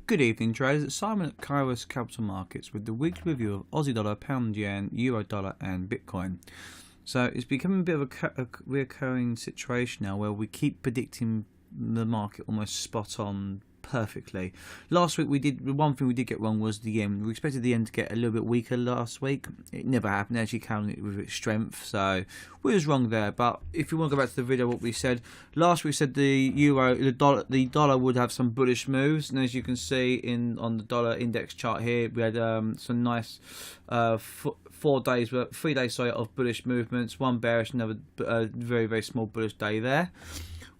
Good evening, traders. It's Simon at Kairos Capital Markets with the weekly review of Aussie dollar, pound yen, euro dollar, and Bitcoin. So it's becoming a bit of a recurring situation now where we keep predicting the market almost spot on perfectly. Last week one thing we did get wrong was the yen. We expected the yen to get a little bit weaker last week. It never happened. It actually came with its strength, so we was wrong there. But if you want to go back to the video, what we said last week, we said the dollar would have some bullish moves, and as you can see on the dollar index chart here, we had some nice 3 days of bullish movements, one bearish, another very small bullish day there.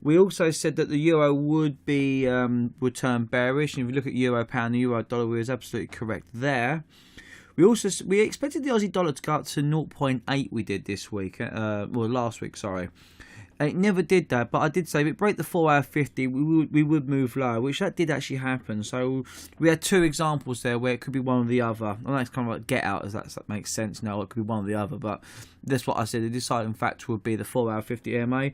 We also said that the euro would turn bearish, and if you look at euro pound, the euro dollar, we was absolutely correct there. We expected the Aussie dollar to go up to 0.8. We did this week, last week, sorry. And it never did that, but I did say if it break the 4-hour 50, we would move lower, which that did actually happen. So we had two examples there where it could be one or the other. And that's kind of like get out, as that makes sense now. It could be one or the other, but that's what I said. The deciding factor would be the 4-hour 50 EMA.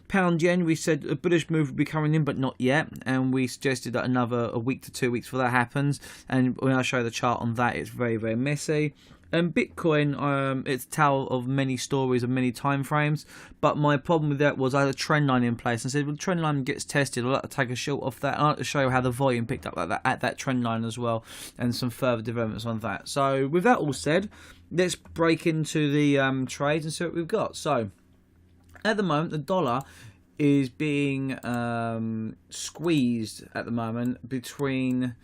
Pound yen, we said a bullish move would be coming in, but not yet. And we suggested that a week to 2 weeks before that happens. And when I show the chart on that, it's very messy. And Bitcoin, it's a tale of many stories and many time frames. But my problem with that was I had a trend line in place. And I said, well, the trend line gets tested. I'd like to take a shot off that. I'd like to show you how the volume picked up like that at that trend line as well, and some further developments on that. So with that all said, let's break into the trades and see what we've got. So at the moment, the dollar is being squeezed at the moment between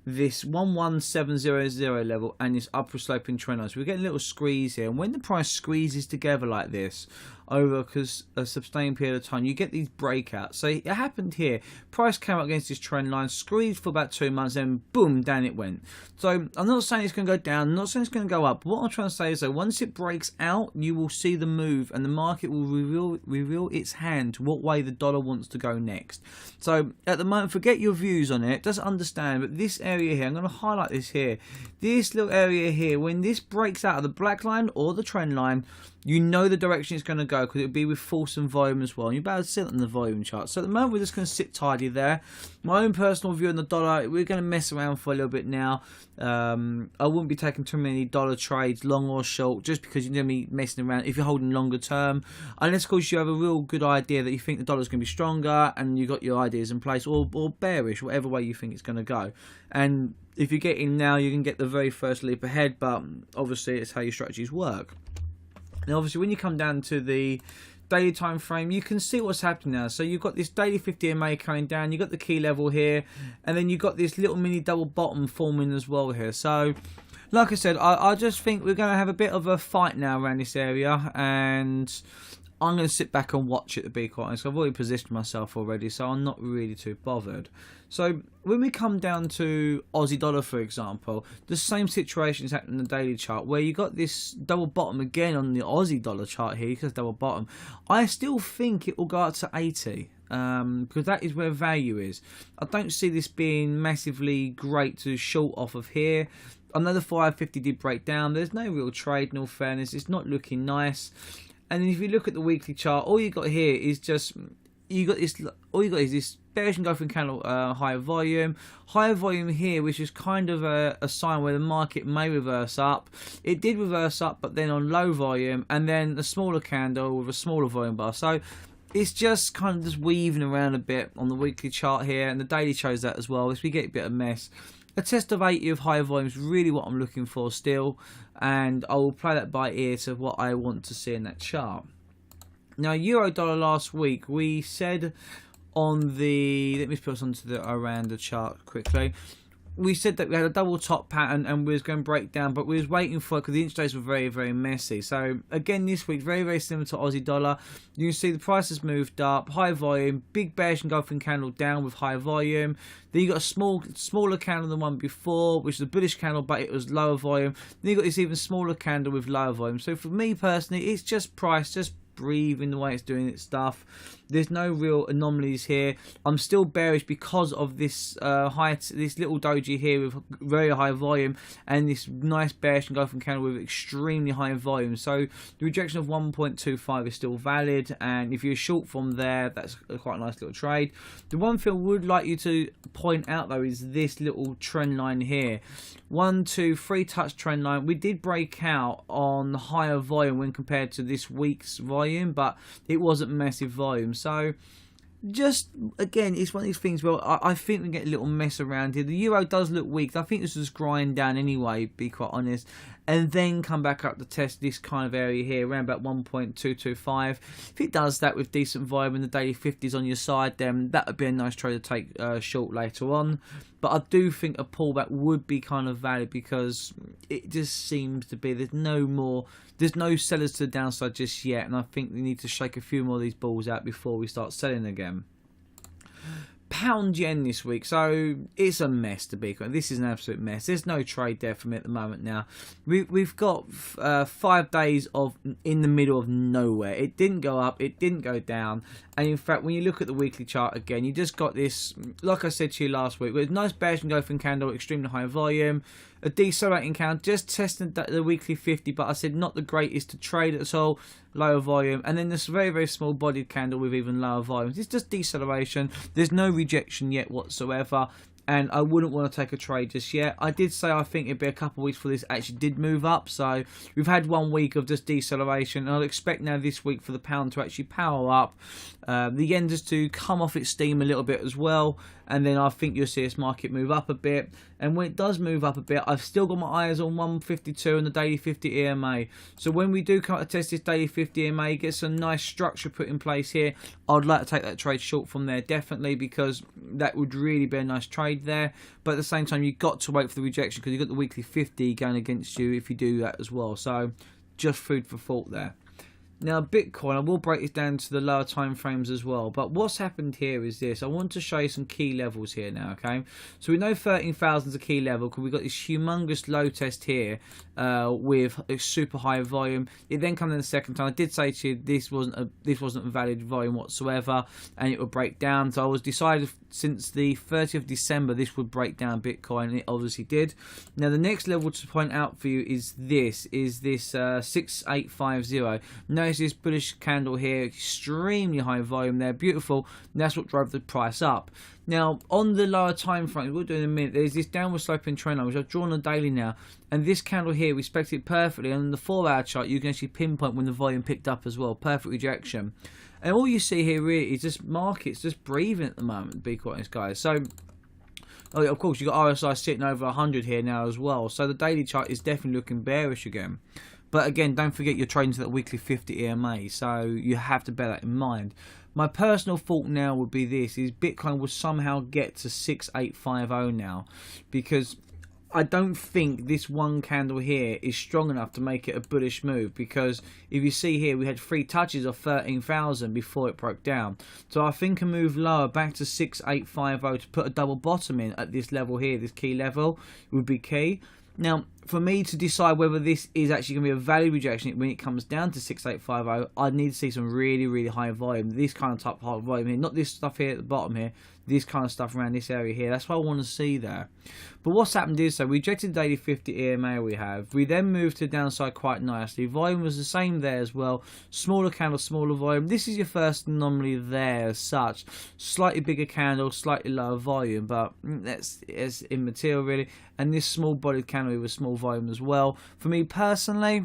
this 11700 level and this upward sloping trend line. So we're getting a little squeeze here, and when the price squeezes together like this over a sustained period of time, you get these breakouts. So it happened here. Price came up against this trend line, squeezed for about 2 months, then boom, down it went. So I'm not saying it's going to go down, I'm not saying it's going to go up. What I'm trying to say is that once it breaks out, you will see the move, and the market will reveal its hand to what way the dollar wants to go next. So at the moment, forget your views on it, just understand, but this area here, I'm going to highlight this here, this little area here, when this breaks out of the black line or the trend line, you know the direction it's going to go, because it'll be with force and volume as well. And you're about to sit on the volume chart. So at the moment, we're just going to sit tidy there. My own personal view on the dollar, we're going to mess around for a little bit now. I wouldn't be taking too many dollar trades, long or short, just because you're going to be messing around if you're holding longer term. Unless, of course, you have a real good idea that you think the dollar's going to be stronger and you've got your ideas in place, or bearish, whatever way you think it's going to go. And if you get in now, you can get the very first leap ahead, but obviously it's how your strategies work. Now, obviously, when you come down to the daily time frame, you can see what's happening now. So you've got this daily 50 EMA coming down, you've got the key level here, and then you've got this little mini double bottom forming as well here. So, like I said, I just think we're going to have a bit of a fight now around this area, and I'm going to sit back and watch it, to be quite honest. I've already positioned myself already, so I'm not really too bothered. So when we come down to Aussie dollar, for example, the same situation is happening in the daily chart, where you got this double bottom again on the Aussie dollar chart here, because double bottom. I still think it will go up to 80. Because that is where value is. I don't see this being massively great to short off of here. I know the 550 did break down. There's no real trade, in all fairness. It's not looking nice. And if you look at the weekly chart, all you got here is just this bearish engulfing candle, higher volume here, which is kind of a sign where the market may reverse up. It did reverse up, but then on low volume, and then a smaller candle with a smaller volume bar. So it's just kind of just weaving around a bit on the weekly chart here, and the daily shows that as well. As we get a bit of mess, a test of 80 of higher volume is really what I'm looking for still, and I will play that by ear to what I want to see in that chart. Now, euro dollar last week, we said on the, let me put us onto the around the chart quickly. We said that we had a double top pattern and we was going to break down, but we was waiting for it because the intradays were very messy. So again, this week, very similar to Aussie dollar. You can see the price has moved up, high volume, big bearish engulfing candle down with high volume. Then you got a smaller candle than the one before, which is a bullish candle, but it was lower volume. Then you got this even smaller candle with lower volume. So for me personally, it's just price, just breathing the way it's doing its stuff. There's no real anomalies here. I'm still bearish because of this this little doji here with very high volume, and this nice bearish engulfing candle with extremely high volume. So the rejection of 1.25 is still valid, and if you're short from there, that's quite a nice little trade. The one thing I would like you to point out though is this little trend line here. 1, 2, 3 touch trend line. We did break out on higher volume when compared to this week's volume, but it wasn't massive volume. So just again, it's one of these things where I think we get a little mess around here. The euro does look weak. I think this was grind down anyway, be quite honest, and then come back up to test this kind of area here around about 1.225. If it does that with decent volume and the daily 50s on your side, then that would be a nice trade to take short later on. But I do think a pullback would be kind of valid because it just seems to be there's no sellers to the downside just yet, and I think we need to shake a few more of these balls out before we start selling again. Pound yen this week, so it's a mess to be honest. This is an absolute mess. There's no trade there for me at the moment now. We've got 5 days of in the middle of nowhere. It didn't go up, it didn't go down, and in fact when you look at the weekly chart again, you just got this, like I said to you last week, with a nice bearish engulfing candle, extremely high volume, a decelerating candle, just testing the weekly 50, but I said not the greatest to trade at all, lower volume, and then this very, very small bodied candle with even lower volumes. It's just deceleration. There's no rejection yet whatsoever, and I wouldn't want to take a trade just yet. I did say I think it'd be a couple of weeks before this actually did move up, so we've had 1 week of just deceleration, and I'll expect now this week for the pound to actually power up, the yen just to come off its steam a little bit as well, and then I think you'll see this market move up a bit. And when it does move up a bit, I've still got my eyes on 152 and the daily 50 EMA. So when we do come to test this daily 50 EMA, get some nice structure put in place here, I'd like to take that trade short from there, definitely, because that would really be a nice trade there. But at the same time, you've got to wait for the rejection because you've got the weekly 50 going against you if you do that as well. So just food for thought there. Now Bitcoin, I will break this down to the lower time frames as well, but what's happened here is this. I want to show you some key levels here now, okay? So we know 13,000 is a key level because we've got this humongous low test here with a super high volume. It then comes in the second time. I did say to you this wasn't a valid volume whatsoever, and it would break down. So I was decided since the 30th of December this would break down Bitcoin, and it obviously did. Now the next level to point out for you is this 6850. Notice this bullish candle here, extremely high volume there, beautiful, and that's what drove the price up. Now on the lower time frame, we'll do in a minute, there's this downward sloping trend line which I've drawn on daily now, and this candle here respects it perfectly, and on the 4-hour chart you can actually pinpoint when the volume picked up as well, perfect rejection. And all you see here really is just markets just breathing at the moment, to be quite honest guys. So of course you've got RSI sitting over 100 here now as well, so the daily chart is definitely looking bearish again. But again, don't forget you're trading to that weekly 50 EMA, so you have to bear that in mind. My personal thought now would be this, is Bitcoin will somehow get to 6850 now, because I don't think this one candle here is strong enough to make it a bullish move, because if you see here we had 3 touches of 13,000 before it broke down. So I think a move lower back to 6850 to put a double bottom in at this level here, this key level, would be key. Now, for me to decide whether this is actually going to be a valid rejection when it comes down to 6850, I need to see some really, really high volume. This kind of type of high volume here, not this stuff here at the bottom here, this kind of stuff around this area here. That's what I want to see there. But what's happened is, so we rejected the daily 50 EMA we have. We then moved to the downside quite nicely. Volume was the same there as well. Smaller candle, smaller volume. This is your first anomaly there as such. Slightly bigger candle, slightly lower volume, but it's immaterial really. And this small bodied candle with a small volume as well. For me personally,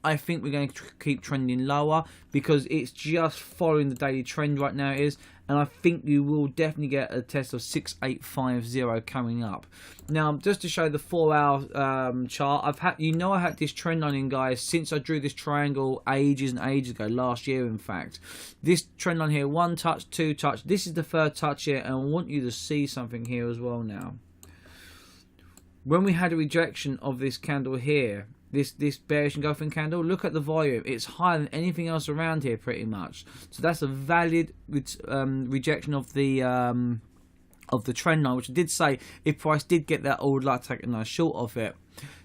I think we're going to keep trending lower because it's just following the daily trend right now it is, and I think you will definitely get a test of 6850 coming up. Now, just to show the 4-hour chart, I had this trend line in, guys, since I drew this triangle ages and ages ago, last year in fact. This trend line here, 1 touch, 2 touch, this is the 3rd touch here, and I want you to see something here as well now. When we had a rejection of this candle here, this bearish engulfing candle, look at the volume. It's higher than anything else around here pretty much. So that's a valid rejection of the trend line, which I did say if price did get that, I would like to take a nice short of it.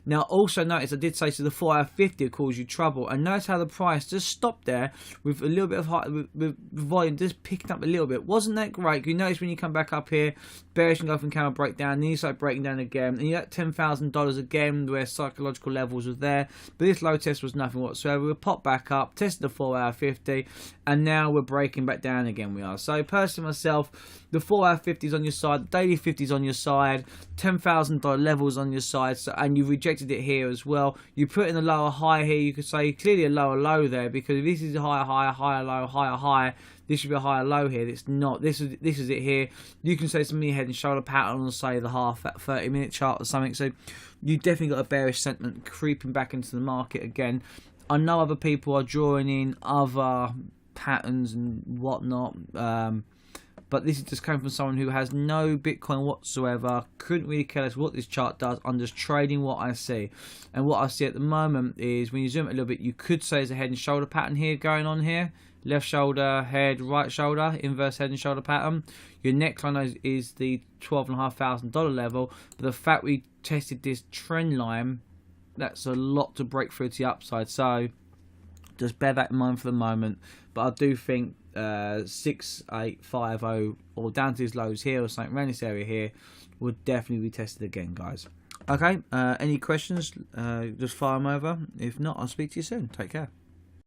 Now also notice I did say to the 4 hour 50 will cause you trouble, and notice how the price just stopped there with a little bit of high, with volume just picking up a little bit. Wasn't that great? You notice when you come back up here, bearish engulfing candle breakdown, then you start breaking down again, and you got $10,000 again where psychological levels was there, but this low test was nothing whatsoever. We popped back up, tested the 4 hour 50, and now we're breaking back down again. We are. So personally myself, the 4 hour 50 is on your side, the daily 50 is on your side, $10,000 levels on your side, so, and you rejected it here as well. You put in a lower high here, you could say clearly a lower low there, because if this is a higher high, higher low, higher high, this should be a higher low here. It's not. This is it here. You can say some mini head and shoulder pattern on, say, the half 30-minute chart or something. So you definitely got a bearish sentiment creeping back into the market again. I know other people are drawing in other patterns and whatnot, but this is just coming from someone who has no Bitcoin whatsoever, couldn't really care less what this chart does. I'm just trading what I see, and what I see at the moment is, when you zoom it a little bit, you could say there's a head and shoulder pattern here going on here. Left shoulder, head, right shoulder, inverse head and shoulder pattern. Your neckline is the $12,500 level, but the fact we tested this trend line, that's a lot to break through to the upside. So just bear that in mind for the moment. But I do think 6850 or down to these lows here or something around this area here would definitely be tested again, guys. Okay, any questions, just fire them over. If not, I'll speak to you soon. Take care.